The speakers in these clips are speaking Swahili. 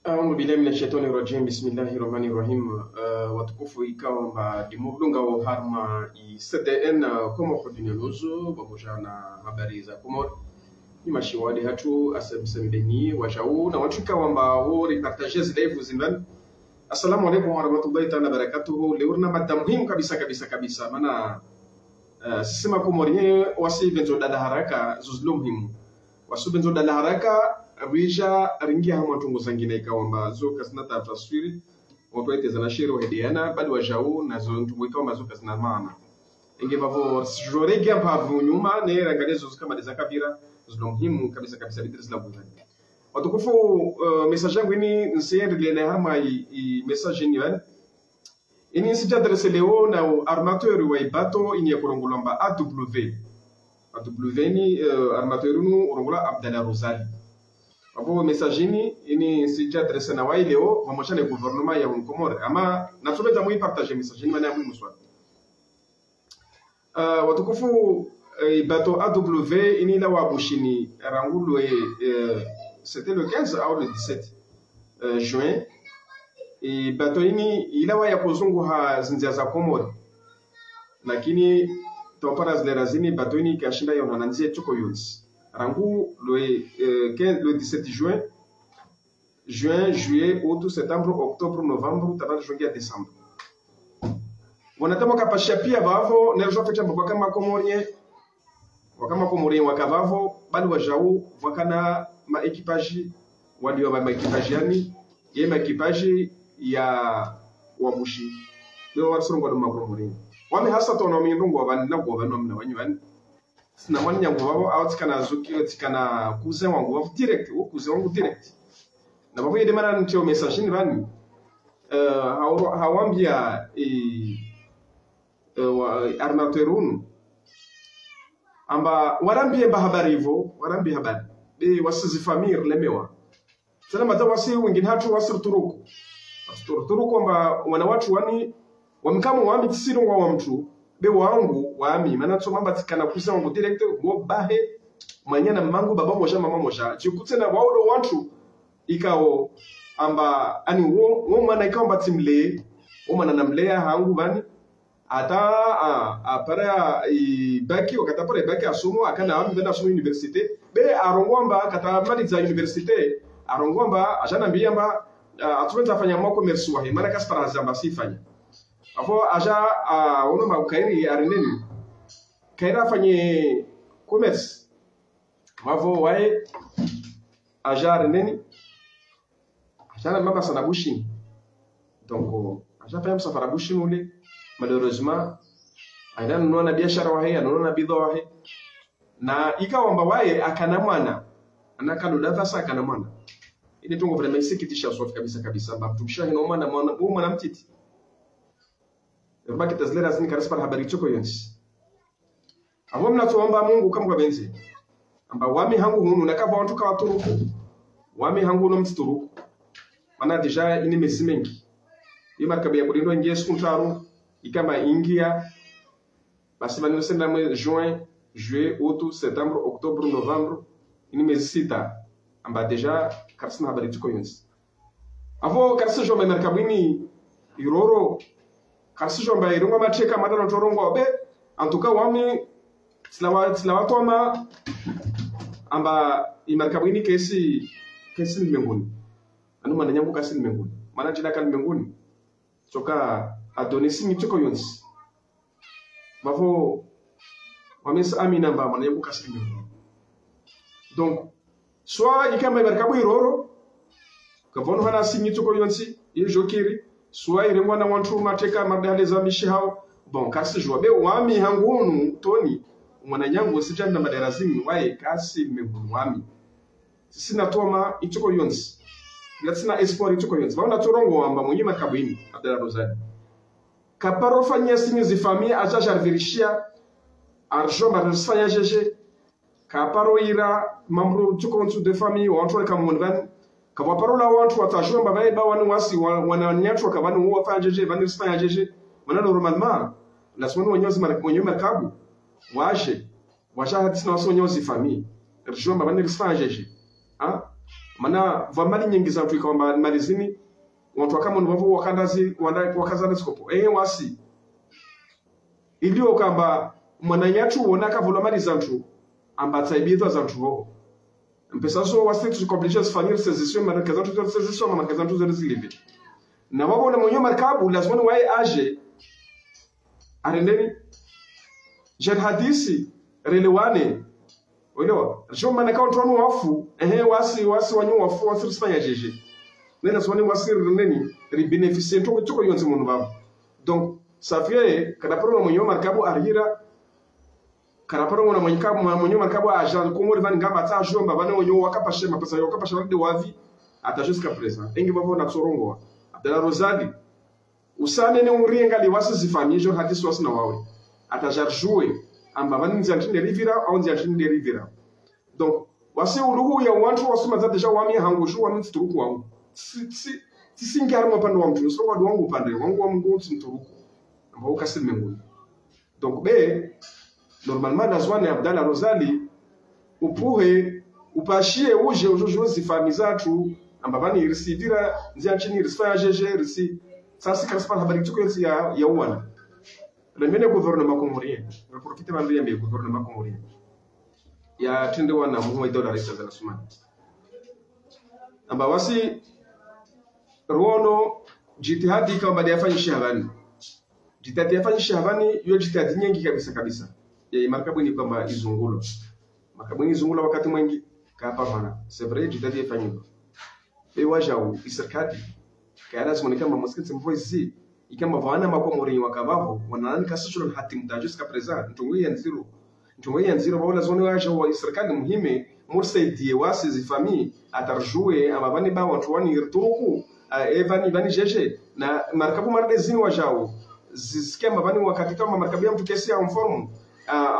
أعوذ بالله من الشيطان الرجيم بسم الله الرحمن الرحيم watukufu ikawa mba dimurunga wa harma i CDN komo kodinelozo pamoja na habari za Komoro ni mashiwadi hatu asemsembeni wajau na watu ikawa mba wo reportages live zindan. Assalamu alaikum warahmatullahi ta'ala barakatuhu. Leo na mada muhimu kabisa maana sisi makomorie wasi benzo dada haraka zuzlo muhimu wasu benzo dada haraka rija ringia hamu tungu zangine ikawa mba zo kasina tafasiri wapete za nashiro hediana bado wajau na zo tungu ikawa mba zo kasina maana inge bavo jorege mpavu nyuma ne rangalia zo kama deza kabira zuzlo muhimu kabisa bidris la buzani watukufu. Message yangu ini nsiende le harma i message ni wan ini sija adresse leo na armateur wa ibato ini ya kurongolamba AW ni armateur nu urongola Abdallah Rosali. Hapo message ini sija adresse na wa leo pamoja na gouvernement ya Komoro ama natubeza mu partager message ni maana ya muhimu sana. Watukufu ibato AW ini la wabushini rangulo c'était le 15 au le 17 juin et bato ini ilawa ya kuzungu ha zinzia za Komoro lakini topara zlerazini bato ini kashinda ya unananzia choko yunzi rangu le 17 juin, juillet, août, septembre, octobre, novembre, tabana jungia décembre. Wanatama kapashia pia bavo nerjo fecha wakama Komorien wakavavo bali wajau wakana maekipaji walio ba maekipaji yani ye maekipaji ya wabushi leo wasorongo ndo makomorien wame hasa tono mindungu wabana go bano mna wanywan sina wanya ngo babo out kana zuki tikana cousin wangu wa direct o cousin wangu direct na babo yede mara ntio message ni bani hawambia armateurun amba warambie habari be wasizifamir lemewa sana mata wasi wengine hatu wasirturuku amba wana watu wani wamkamo wami tisiro wa mtu be wangu wami maana tsoma batikana kusa wangu direct go bahe manyana mangu baba moja mama moja jikute na wao watu ikao amba ani wo mwana ikao batimle wo mwana namlea hangu bani ata apara ibaki wakatapara ibaki asumo akana ambi benda asumo universite be arongwamba katamali za universite arongwamba ajana mbiyamba atuweza fanya mwako commerce wahe mara kaspara zamba sifanya afo aja ono maukairi arendeni kaira fanye commerce mavo wae aja arendeni ajana mama sana bushini donc aja fanya msafara bushini ule malheureusement aina nuna biashara wahe anuna bidhaa wahe na ikawa mba wae akana mwana anakalo sasa akana mwana ile tungo vraiment isikitisha sofi kabisa mba tumshahi na mwana mtiti mbaki tazlera zini karaspa habari choko yonsi abo mnatuomba Mungu kama kwa benzi amba wami hangu hunu nakava watu kwa turuku wami hangu no mtituruku mana deja ini mesi mengi ima kabia kulindo ngie skuntaru ikama ingia basi banisenda mwe juin, juillet, août, septembre, octobre, novembre ini mezi sita amba deja karsina habari tuko yonsi avo karsi jomba merkabini iroro karsi jomba irongo macheka madano torongo be antuka wami tilawa toma amba imerkabini kesi mbinguni anu mana nyangu kasi mbinguni mana jina kan mbinguni soka adonisi mitoko yonsi bavo wamesa amina mba mana nyangu kasi mbinguni donc soit ikama imerkabu iroro kavono hana singi toko yonsi ye jokiri soit irengwa na wantu mateka mardale za mishi hao bon kasi jwa be wami hangunu toni mwana nyangu sijanda maderazini wae kasi mbinguni wami sina toma itoko yonsi latsina espoir itoko yonsi baona torongo wamba mwenye makabini Abdallah Rosali kaparo fanya singi zifamia aja jarvirishia arjo marfanya jeje kaparo ira mamru tukontu de famille watu kama mwanvan kama parola watu watajomba baba wanu wasi wananyatwa kama wanu wafanya jeje bani sifanya jeje manano normalement la sonu wanyozi markabu washa hadisna waso wanyozi famille rjomba bani sifanya jeje Mana vamali nyingi za watu kwamba malizini watu kama ndivyo wakazana sikopo wasi ilio kamba mwananyatu wonaka volomali za mtu amba taibizwa za mtu ho mpesa so wasi tukobliges fanir sezisyon marakaza tu sezisyon marakaza tu zilivi na wao na mwenye markabu lazima wae aje arendeni jet hadisi relewane Oilo, jo manaka watu wafu wasi wanyu wafu wasifanya jeje nena swani wasir neni ri beneficier to yonzi munu baba donc ça fait kada pro mwenye markabu arira kada pro mwenye markabu aja ko mo van ngaba ta jo mbaba ne onyo wakapashe mapesa yo kapashe de wavi ata jusqu'à présent engi babo na tsorongo Abdallah Rozali usane ne urienga liwasi zifanyie jo hadisi wasina wawe atajarjue amba vani nziantinde rivira au nziantinde rivira donc wasi uluhu ya watu wasuma za deja wami hangushu wami mturuku wangu tisingi harima pande wa mtu sio wadu wangu pande wangu wa mungu mturuku amba ukasili menguni donc be normalement nazwane Abdallah Rozali upuhe upashie uje ujojo zifami zatu amba vani risivira nziantini risfaya jeje risi sasa kaspa habari tuko ya uwana Remene gouvernement comorien, je profite de le gouvernement comorien. Il y a tende wana muhimu dola risa za Sumani. Amba wasi ruono jitihadi kama baada ya fanya shahabani. Jitihadi ya fanya shahabani hiyo jitihadi nyingi kabisa. Ya markabu ni kwamba izungulo. Markabu izungulo wakati mwingi kapa bana. C'est vrai jitihadi ya fanya. Be wajao isirkadi. Kaya lazima kama msikiti mvoizi ikamba vana makomori wakabavo wananani kasishul hatim tajus present ntungu ya nziro wala zone waje wa serikali muhime mursaidie wasi zifami atarjue amabani ba watu wani irturuku bani jeje na markabu mardezini wajao zisikia mabani wakati kama markabu ya mtu kesi ya mformu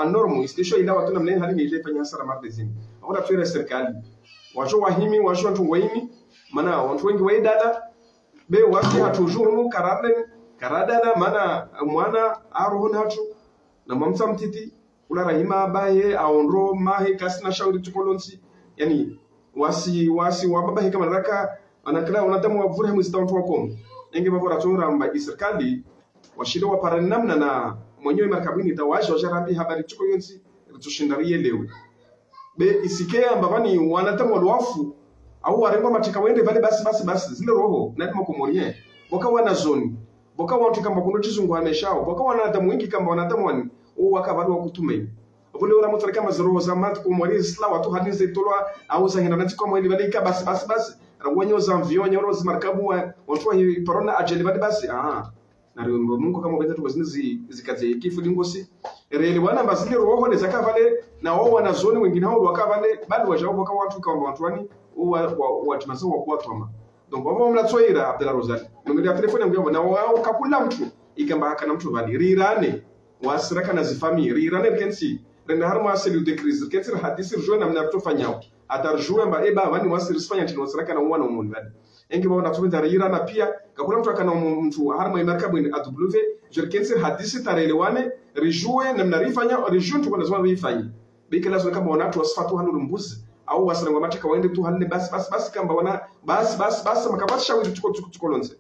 anormu istisho ila watu namne hali ile fanya hasara mardezini wala tuere serikali wajo wahimi wajo watu waimi mana watu wengi waidada be wasi hatujunu karadana mana mwana aruhun hatu na mamsa mtiti ula rahima baye aonro mahe kasina shauri tukolonsi yani wasi wababahe kama raka anakala unadamu wavure mzita watu wakomu enge bavura tonra mba serikali washiro wa paranamna na mwenyewe markabini tawaje wajarambi habari tuko yonsi tushindarie lewe be isikea mbavani wanatamu walwafu au warengo matika wende vale basi zile roho na ndimo komorien boka wana zone boka watu kama kuno chizungu ameshao boka wana damu wengi kama wanadamu wani au wakabali wa kutumeni vile wana mtu kama zero za mat komorien sla watu hadize tolwa au za hina natiko mwili vale ka basi rawanyo za mvio nyoro za markabu watu wa parona ajeli vale basi na Mungu kama benda tuwazini zikaze kifu lingosi reli wana basile roho ne zakavale na wao wana zone wengine hao wakavale bado wajao boka watu kama watu wani watu maso wa kuatoma donc baba mlatsoira Abdallah Rozali numero ya telefoni yangu na wao kakula mtu ikamba hakana mtu bali rirane wasiraka na zifami rirane kensi renda harma asili de crise kensi hadisi rjona mna kutofanyao atarjua mba eba wani wasirisfanya tino wasiraka na uwana umuntu bali engi baba natumeza rirana pia kakula mtu akana mtu harma imarkabu ni AW kensi hadisi tarelewane rijue na mnarifanya rijue tu kwa zama bifanya bikela zona kama wanatu wasifatu hanu mbuzi au wasirangwa mateka waende tu halle basi kamba wana basi makabati shauri tukolonze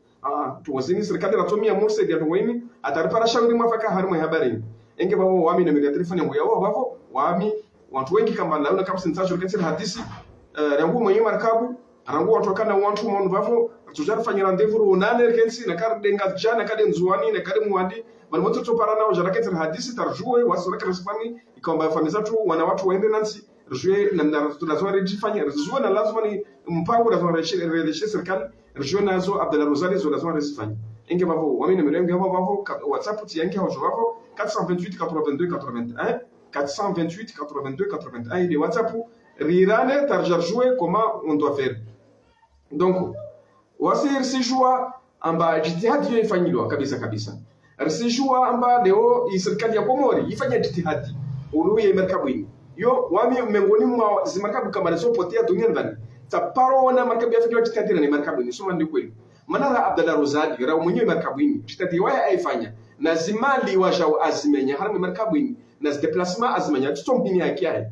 tuwazini serikali ratomia murse dia tuweni ataripara shauri mwafaka harimo habari enge babo wami na media telefoni yangu yao babo wami watu wengi kama launa kama sensational kensi hadisi rangu mwenye markabu rangu watu kana watu monu babo tujarfanya rendezvous nane kensi na kar denga jana kade nzuani na kade muadi bali watu toparana ujara kensi hadisi tarjue wasuraka rasfani ikamba famiza tu wana watu waende nansi rejue na tunazwa rejifanya rejue na lazima ni mpango lazima rejeshe serikali rejue nazo Abdallah Rozali zo lazima rezifanya inge babo wamini mrengo hapo babo WhatsApp ti yanke hapo babo 428 82 81 ile WhatsApp rirane tarjarjue comment on doit faire donc wasi risijua amba jitihadi hiyo ifanyilwa kabisa risijua amba leo serikali ya Komori ifanya jitihadi uruye merkabini yo wami miongoni mwa zimarkabu kama lesopotea dunia ndani taparo na markabu yafikiwa jitihadi ni markabu ni soma ndi kweli manara Abdallah Rozali rao mwenyewe markabu ni jitihadi waya aifanya na zimali wajao azimenya harami markabu ni na déplacement azimenya tuto muhimu yake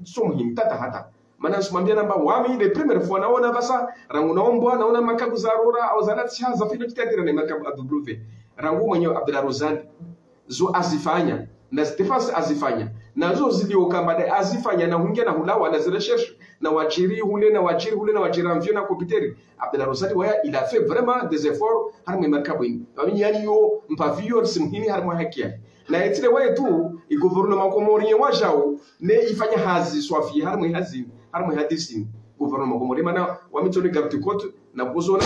tuto muhimu tata hata Mana nsumambia namba wami de première fois naona basa rangu naomba naona makabu za rora au za natia za fino kitadira na makabu AW rangu mwenyewe Abdullah Rozali zo azifanya na Stephens azifanya na zo zilio kamba de azifanya na hungia na hulawa na recherche na wajiri hule na wajiri amvio na kompiteri Abdullah Rozali waya il a fait vraiment des efforts harme makabu ini bami yani yo mpavio simhini harmo hakia na etile waya tu i gouvernement komorien wajao ne ifanya hazi swafi harmo hadisi gouvernement komorien mana wamitoni garde côte na kuzona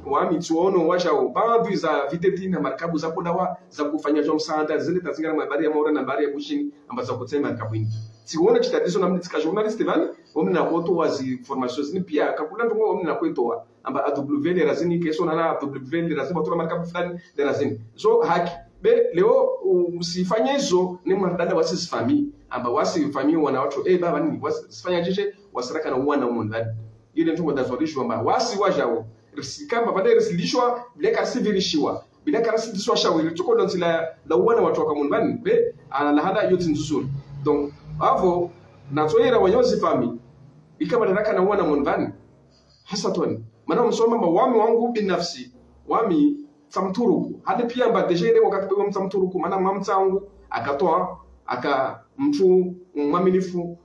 wamituono wajao baadhi za viteti na markabu za podawa za kufanya jom sanda zile tazingara mabari ya maura na bari ya bushini ambazo kutema markabu ini siona kitatizo na mtika journalist vale omna koto wazi formations ni pia kakula ndongo omna kwetoa amba AW le razini keso na AW le razini batura markabu fulani de razini so haki be leo usifanye hizo ni mwadada wasi family amba wasi family wana watu baba nini wasifanya jeje wasiraka na uwana umondani ile ndio mwadazorishwa amba wasi wajao kamba baada risilishwa bila kasivirishiwa bila kasivirishiwa shawiri tuko ndo la uwana watu wakamundani be ala hada yote nzuri donc avo natoera wanyozi family ikama daraka na uwana mondani hasa toni maana msoma wami wangu binafsi wami samturuku hadi pia mba deja ile wakati wa msamturuku maana mamtangu akatoa mtu mwaminifu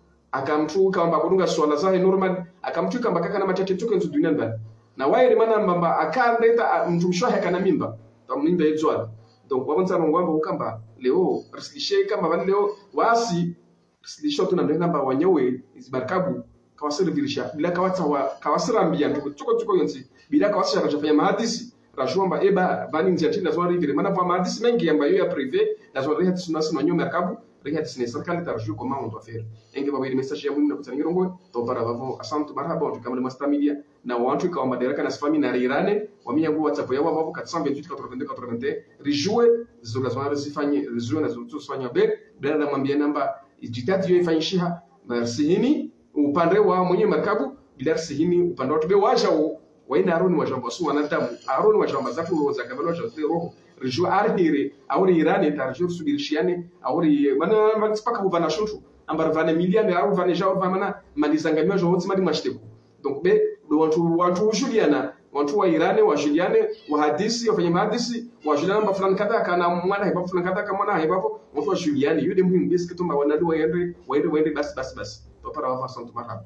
mtu kamba kudunga swala zahe normal mtu kamba kaka na matete tuko nzu dunia ndani na wae maana mbamba akaleta mtu mshwahe kana mimba tamimba yezwa donc wabanza ngwamba ukamba leo risilishe kama bali leo wasi risilisho tunamlenga mba wanyewe izibarkabu kawasiri virisha bila kawasira ambia tuko yonsi bila kawasira kafanya mahadisi rajomba eba bani nziatina zwa rivire mana kwa mahadisi mengi ambayo ya privé na zwa rehat sunasi na nyoma merkabu rehat sine serikali tarjou comment on doit faire enge baba ile message ya muhimu na kutangira ngo to para bavo asante marhaba watu kama masta media na watu kwa madaraka na family na rirane wamia ngo WhatsApp yao bavo 428 rijouer zola zwa resifanye rijouer na zotu sifanya be bila na mwambie namba jitati yo ifanyisha sihini upande wa mwenye merkabu bila sihini upande wa tobe wajao waina Aroni wajamba su wanadamu Aroni wajamba zatu roza kabalo za roho rijo arhire auri irani tarjur subirishiane auri mana mpaka huvana shuntu ambar vane miliane au vane jao vana malizanganywa jo hotsi mali mashteko donc be watu Juliana watu wa Irani wa Juliane wa hadisi wafanye hadisi wa Juliana mba fulani kadha kana mwana heba fulani kadha kama mwana heba watu wa Juliane yude muhimu bisi kitu mba wanadu waende basi to para wafa santu marhaba